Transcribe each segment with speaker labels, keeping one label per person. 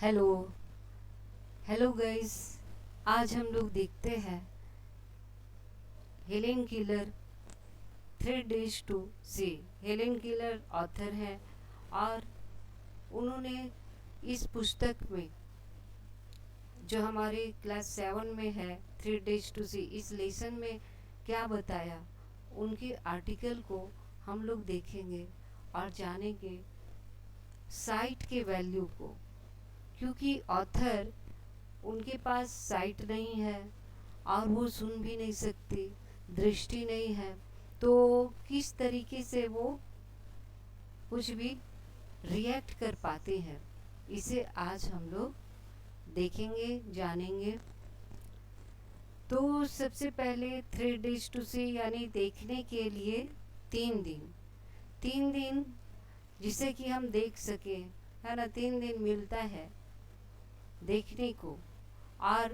Speaker 1: Hello hello guys. आज हम लोग देखते हैं Helen killer 3 days to see। Helen killer author हैं और उन्होंने इस पुस्तक में जो हमारे क्लास 7 में है 3 days to see, इस लेसन में क्या बताया, उनके आर्टिकल को हम लोग देखेंगे और जानेंगे साइट के वैल्यू को। क्योंकि ऑथर उनके पास साइट नहीं है और वो सुन भी नहीं सकती, दृष्टि नहीं है, तो किस तरीके से वो कुछ भी रिएक्ट कर पाते हैं, इसे आज हम लोग देखेंगे, जानेंगे। तो सबसे पहले 3 days to see यानी देखने के लिए 3 दिन जिसे कि हम देख सके, है ना। 3 दिन मिलता है देखने को और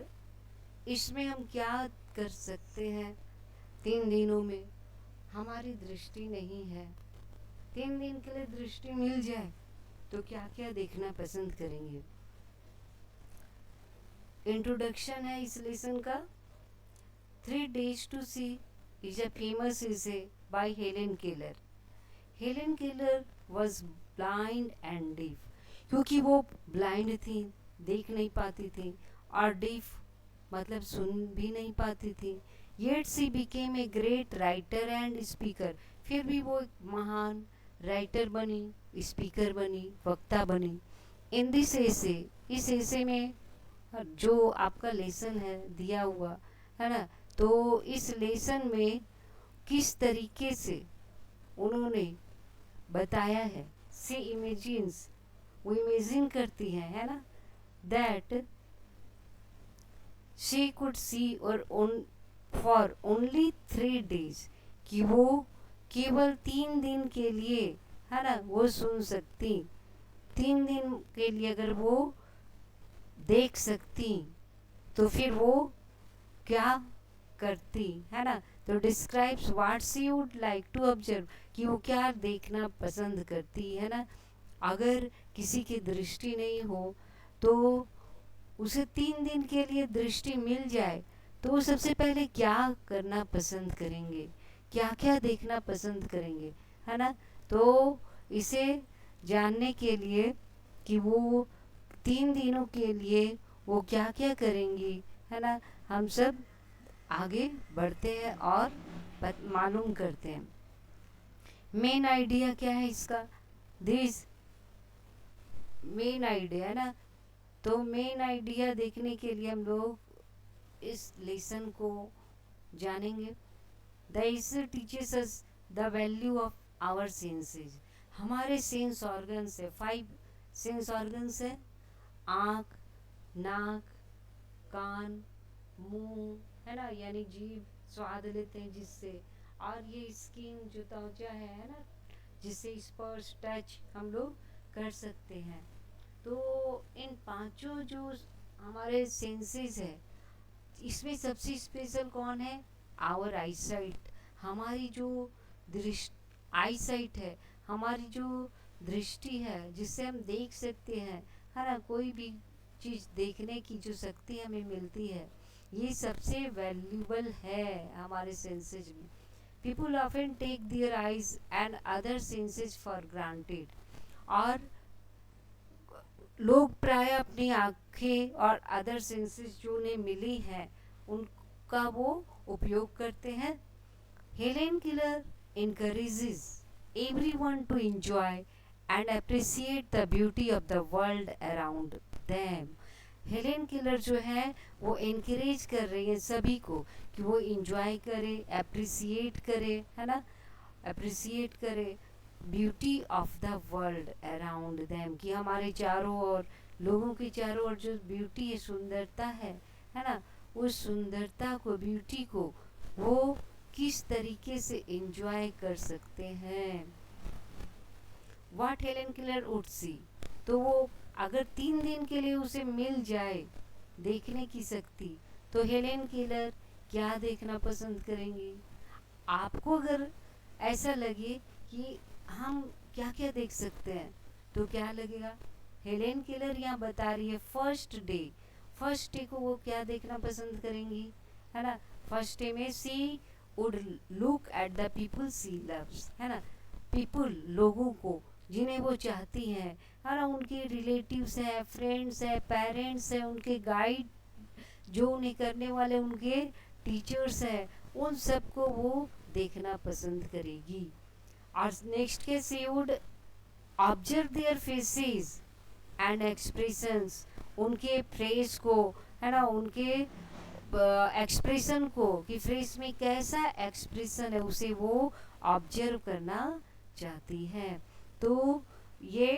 Speaker 1: इसमें हम क्या कर सकते हैं। 3 दिनों में हमारी दृष्टि नहीं है, 3 दिन के लिए दृष्टि मिल जाए तो क्या क्या देखना पसंद करेंगे। इंट्रोडक्शन है इस लेसन का। 3 days to see is a famous essay by Helen Keller. Helen Keller was blind and deaf, क्योंकि वो ब्लाइंड थी, देख नहीं पाती थी, और डीफ मतलब सुन भी नहीं पाती थी। Yet she became a great writer and speaker. फिर भी वो एक महान राइटर बनी, स्पीकर बनी, वक्ता बनी। इन दिस एसे, इस एसे में जो आपका लेसन है दिया हुआ है ना, तो इस लेसन में किस तरीके से उन्होंने बताया है। सी इमेजिन्स, वो इमेजिन करती है ना, दैट शी कुड सी और फॉर ओनली 3 days, कि वो केवल 3 दिन के लिए, है ना, वो सुन सकती। 3 दिन के लिए अगर वो देख सकती तो फिर वो क्या करती, है ना। तो describes what she would like to observe, कि वो क्या देखना पसंद करती है ना। अगर किसी की दृष्टि नहीं हो तो उसे 3 दिन के लिए दृष्टि मिल जाए तो वो सबसे पहले क्या करना पसंद करेंगे, क्या क्या देखना पसंद करेंगे, है ना। तो इसे जानने के लिए कि वो 3 दिनों के लिए वो क्या क्या करेंगी, है ना, हम सब आगे बढ़ते हैं और मालूम करते हैं। मेन आइडिया क्या है इसका, दिस मेन आइडिया है ना। तो मेन आइडिया देखने के लिए हम लोग इस लेसन को जानेंगे। द इसे teaches us the value of our senses. हमारे सेंस ऑर्गन्स है, 5 सेंस ऑर्गन्स है। आँख, नाक, कान, मुंह, है ना, यानी जीभ स्वाद लेते हैं जिससे, और ये स्किन जो त्वचा है ना, जिससे स्पर्श टच हम लोग कर सकते हैं। तो इन पांचों जो हमारे सेंसेस है, इसमें सबसे स्पेशल कौन है, आवर आईसाइट। हमारी जो दृष्टि, आईसाइट है, हमारी जो दृष्टि है जिससे हम देख सकते हैं, है ना, कोई भी चीज़ देखने की जो शक्ति हमें मिलती है, ये सबसे वैल्यूबल है हमारे सेंसेस में। People often take their eyes and other senses for granted. और लोग प्राय अपनी आँखें और अदर सेंसेस जो उन्हें मिली हैं उनका वो उपयोग करते हैं। Helen killer encourages everyone to enjoy and appreciate the beauty of the world around them. Helen killer जो है वो इनक्रेज कर रही है सभी को कि वो इंजॉय करे, अप्रिसिएट करे, है ना, अप्रिसिएट करे beauty of the world around them, कि हमारे चारों ओर, लोगों के चारों ओर जो ब्यूटी है, सुंदरता है ना, उस सुंदरता को, ब्यूटी को वो किस तरीके से एंजॉय कर सकते हैं। What Helen killer would see, तो वो अगर 3 दिन के लिए उसे मिल जाए देखने की शक्ति, तो हेलेन किलर क्या देखना पसंद करेंगी। आपको अगर ऐसा लगे कि हम क्या क्या देख सकते हैं तो क्या लगेगा, हेलेन केलर यहाँ बता रही है फर्स्ट डे को वो क्या देखना पसंद करेंगी, है ना। फर्स्ट डे में she would look at the people she loves, है ना। पीपल लोगों को जिन्हें वो चाहती हैं, है ना, उनके रिलेटिव्स हैं, फ्रेंड्स हैं, पेरेंट्स हैं, उनके गाइड जो उन्हें करने वाले उनके टीचर्स हैं, उन सबको वो देखना पसंद करेगी। और नेक्स्ट के she would observe their faces and expressions, उनके फेस को, है ना, उनके एक्सप्रेशन को कि फेस में कैसा एक्सप्रेशन है उसे वो ऑब्जर्व करना चाहती है। तो ये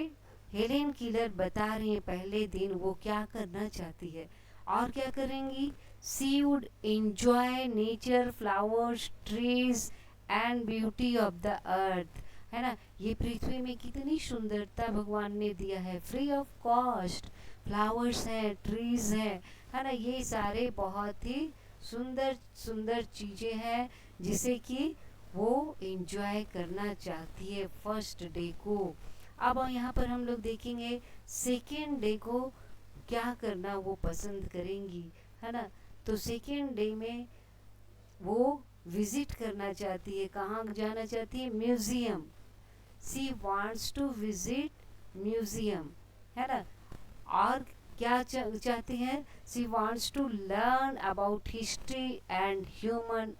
Speaker 1: हेलेन किलर बता रही है पहले दिन वो क्या करना चाहती है और क्या करेंगी। She would enjoy nature, flowers, trees and beauty of the earth, है ना। ये पृथ्वी में कितनी सुंदरता भगवान ने दिया है, फ्री ऑफ कॉस्ट। फ्लावर्स हैं, ट्रीज हैं, है ना, ये सारे बहुत ही सुंदर सुंदर चीज़ें हैं जिसे कि वो एंजॉय करना चाहती है फर्स्ट डे को। अब यहाँ पर हम लोग देखेंगे सेकेंड डे को क्या करना वो पसंद करेंगी, है ना। तो सेकेंड डे में वो विजिट करना चाहती है, कहाँ जाना चाहती है, museum. She wants to visit museum, है ना। और क्या चाहती हैं, she wants to learn about history and human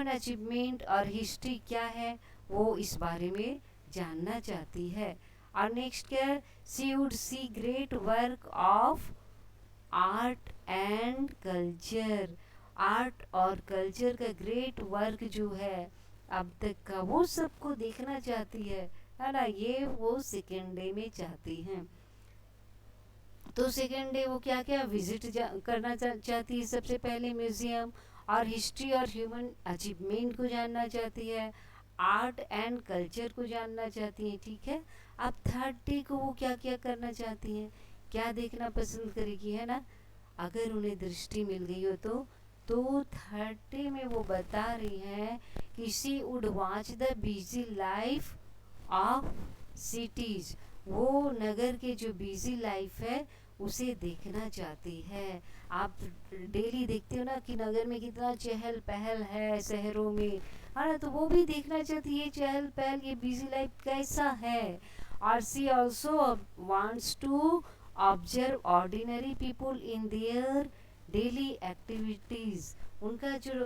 Speaker 1: achievement और हिस्ट्री क्या है वो इस बारे में जानना चाहती है। और नेक्स्ट क्या है, she would see great work of art and culture. Art और कल्चर का ग्रेट वर्क जो है अब तक का वो सबको देखना चाहती है ना। ये वो सेकेंड डे में चाहती हैं। तो सेकेंड डे वो क्या क्या विजिट करना चाहती है, सबसे पहले म्यूजियम, और हिस्ट्री और ह्यूमन अचीवमेंट को जानना चाहती है, आर्ट एंड कल्चर को जानना चाहती हैं, ठीक है। अब थर्ड डे को वो क्या क्या करना चाहती हैं, क्या देखना पसंद करेगी, है ना। अगर उन्हें दृष्टि मिल गई हो तो थर्ड डे में वो बता रही हैं कि she would watch the busy life of cities. वो नगर के जो बिजी लाइफ है उसे देखना चाहती है। आप डेली देखते हो ना कि नगर में कितना चहल पहल है शहरों में, है ना, तो वो भी देखना चाहती है चहल पहल, ये बिजी लाइफ कैसा है। और she also wants to observe ordinary people in their daily activities. उनका जो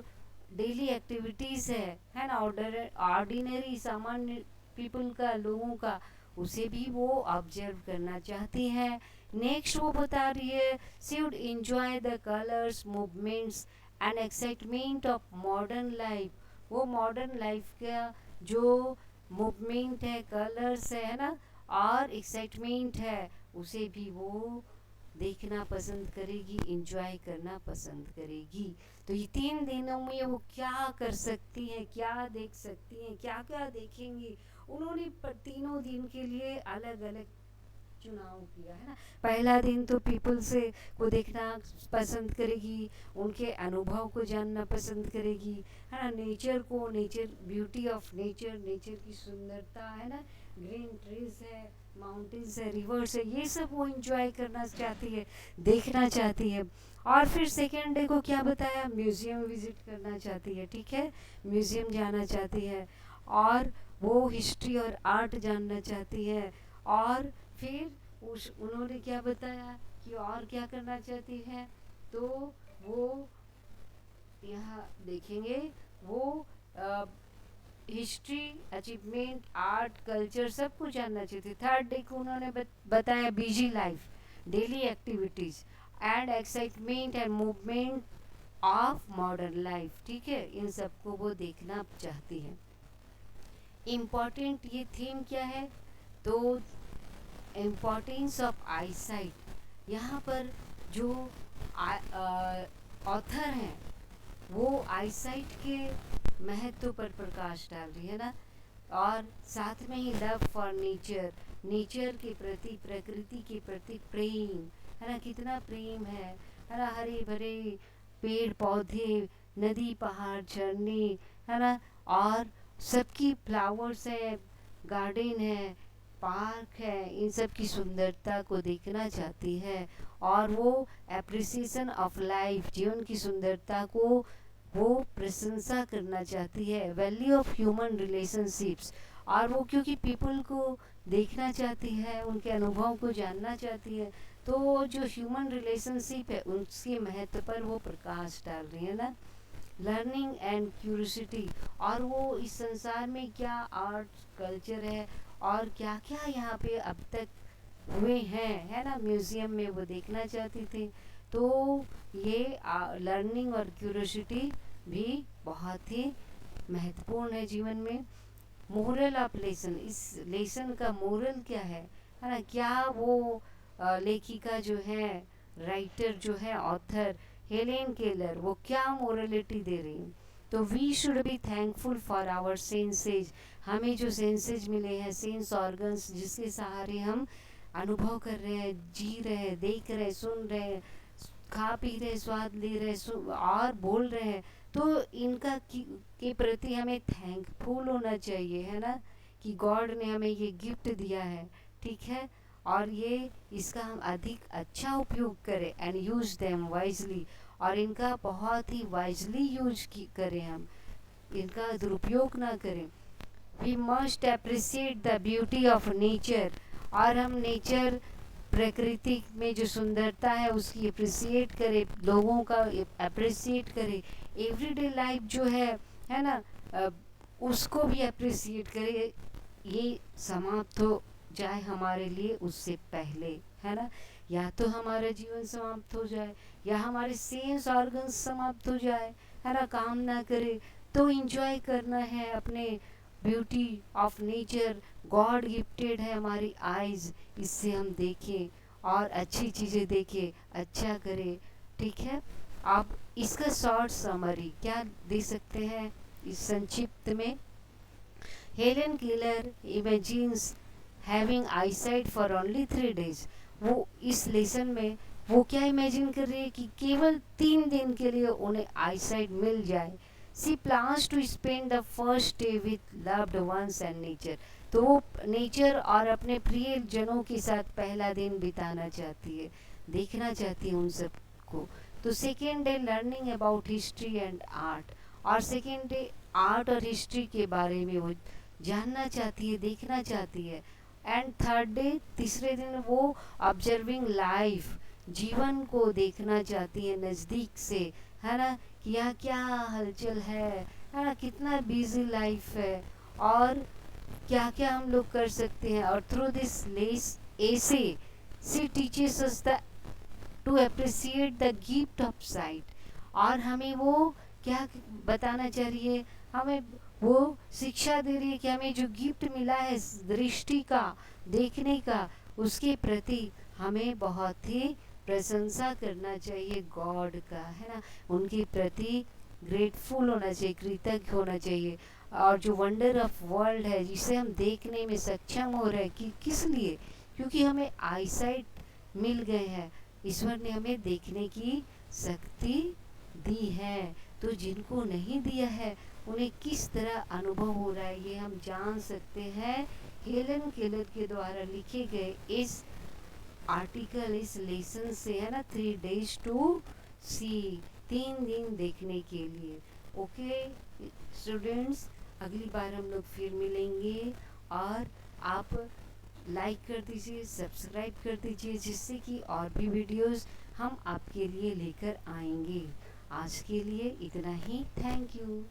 Speaker 1: डेली एक्टिविटीज है ना, ऑर्डिनरी सामान्य पीपल का, लोगों का, उसे भी वो ऑब्जर्व करना चाहती हैं। नेक्स्ट वो बता रही है she would enjoy the colours, movements and excitement of modern life. वो मॉडर्न लाइफ का जो मूवमेंट है, कलर्स है ना, और एक्साइटमेंट है, उसे भी वो देखना पसंद करेगी, एंजॉय करना पसंद करेगी। तो ये 3 दिनों में वो क्या कर सकती हैं, क्या देख सकती हैं, क्या क्या देखेंगी, उन्होंने तीनों दिन के लिए अलग अलग चुनाव किया, है ना। पहला दिन तो पीपल से को देखना पसंद करेगी, उनके अनुभव को जानना पसंद करेगी, है ना। नेचर को, nature, beauty of nature, nature की सुंदरता, है ना, ग्रीन ट्रीज है, माउंटेन्स है, रिवर्स है, ये सब वो एंजॉय करना चाहती है, देखना चाहती है। और फिर सेकेंड डे को क्या बताया, म्यूजियम विजिट करना चाहती है, ठीक है, म्यूजियम जाना चाहती है, और वो हिस्ट्री और आर्ट जानना चाहती है। और फिर उन्होंने क्या बताया कि और क्या करना चाहती है, तो वो यहाँ देखेंगे वो हिस्ट्री, अचीवमेंट, आर्ट, कल्चर सब कुछ जानना चाहती है। थर्ड डे को उन्होंने बताया busy life, daily activities and excitement and movement of modern life, ठीक है, इन सबको वो देखना चाहती है। इम्पॉर्टेंट ये थीम क्या है, तो इम्पॉर्टेंस ऑफ आईसाइट। यहाँ पर जो ऑथर हैं वो आईसाइट के महत्व पर प्रकाश डाल रही है ना, और साथ में ही लव फॉर नेचर, नेचर के प्रति, प्रकृति के प्रति प्रेम, है ना, कितना प्रेम है ना, हरे भरे पेड़ पौधे, नदी, पहाड़, झरने, है ना, और सबकी फ्लावर्स है, गार्डन है, पार्क है, इन सब की सुंदरता को देखना चाहती है और वो एप्रिसिएशन ऑफ लाइफ, जीवन की सुंदरता को वो प्रशंसा करना चाहती है, वैल्यू ऑफ ह्यूमन रिलेशनशिप्स। और वो क्योंकि पीपल को देखना चाहती है, उनके अनुभव को जानना चाहती है, तो जो ह्यूमन रिलेशनशिप है उसके महत्व पर वो प्रकाश डाल रही है ना। लर्निंग एंड क्यूरियोसिटी, और वो इस संसार में क्या आर्ट कल्चर है और क्या क्या यहाँ पे अब तक हुए हैं, है ना, म्यूजियम में वो देखना चाहती थी। तो ये लर्निंग और क्यूरियोसिटी भी बहुत ही महत्वपूर्ण है जीवन में। मोरल ऑफ लेसन, इस लेसन का मोरल क्या है ना, क्या वो लेखिका जो है, राइटर जो है, ऑथर हेलेन केलर, वो क्या मोरलिटी दे रही है। तो we should be thankful for our senses, हमें जो सेंसेज मिले हैं, सेंस ऑर्गन्स, जिसके सहारे हम अनुभव कर रहे हैं, जी रहे हैं, देख रहे हैं, सुन रहे हैं, खा पी रहे, स्वाद ले रहे और बोल रहे हैं, तो इनका के प्रति हमें थैंकफुल होना चाहिए, है ना, कि गॉड ने हमें ये गिफ्ट दिया है, ठीक है, और ये इसका हम अधिक अच्छा उपयोग करें एंड यूज देम वाइजली, और इनका बहुत ही वाइजली यूज करें, हम इनका दुरुपयोग ना करें। We must appreciate the beauty of nature, और हम नेचर, प्रकृति में जो सुंदरता है उसकी अप्रिसिएट करें, लोगों का अप्रिसिएट करें, एवरीडे लाइफ जो है ना, उसको भी अप्रिसिएट करें। ये समाप्त हो जाए हमारे लिए उससे पहले, है ना, या तो हमारा जीवन समाप्त हो जाए या हमारे सेंस ऑर्गन्स समाप्त हो जाए, है ना, काम ना करे। तो इंजॉय करना है अपने beauty of nature, God gifted है हमारी आइज़, इससे हम देखें और अच्छी चीज़ें देखें, अच्छा करें, ठीक है। आप इसका शॉर्ट समरी क्या दे सकते हैं इस संक्षिप्त में। Helen Keller imagines having eyesight for only 3 days, वो इस लेसन में वो क्या इमेजिन कर रही है कि केवल 3 दिन के लिए उन्हें आईसाइट मिल जाए। She plans to spend the first day with loved ones and nature, तो वो नेचर और अपने प्रिय जनों के साथ पहला दिन बिताना चाहती है, देखना चाहती है उन सब को। तो second day learning about history and art, और सेकेंड डे आर्ट और हिस्ट्री के बारे में वो जानना चाहती है, देखना चाहती है। एंड थर्ड डे, तीसरे दिन वो ऑब्जर्विंग लाइफ, जीवन को देखना चाहती है नज़दीक से, है ना, कि यहाँ क्या हलचल है ना, कितना बिजी लाइफ है और क्या क्या हम लोग कर सकते हैं। और थ्रू दिस लेस ऐसे she teaches us the to appreciate the gift of sight, और हमें वो क्या बताना चाह रही है, हमें वो शिक्षा दे रही है कि हमें जो गिफ्ट मिला है दृष्टि का, देखने का, उसके प्रति हमें बहुत ही प्रशंसा करना चाहिए गॉड का, है ना, उनके प्रति ग्रेटफुल होना चाहिए, कृतज्ञ होना चाहिए। और जो वंडर ऑफ वर्ल्ड है जिसे हम देखने में सक्षम हो रहे हैं, कि किस लिए, क्योंकि हमें आईसाइट मिल गए हैं, ईश्वर ने हमें देखने की शक्ति दी है। तो जिनको नहीं दिया है उन्हें किस तरह अनुभव हो रहा है ये हम जान सकते हैं हेलन केलर के द्वारा लिखे गए इस आर्टिकल, इस लेसन से, है ना, 3 days टू सी, 3 दिन देखने के लिए। ओके स्टूडेंट्स, अगली बार हम लोग फिर मिलेंगे, और आप लाइक कर दीजिए, सब्सक्राइब कर दीजिए, जिससे कि और भी वीडियोस हम आपके लिए लेकर आएंगे। आज के लिए इतना ही, थैंक यू।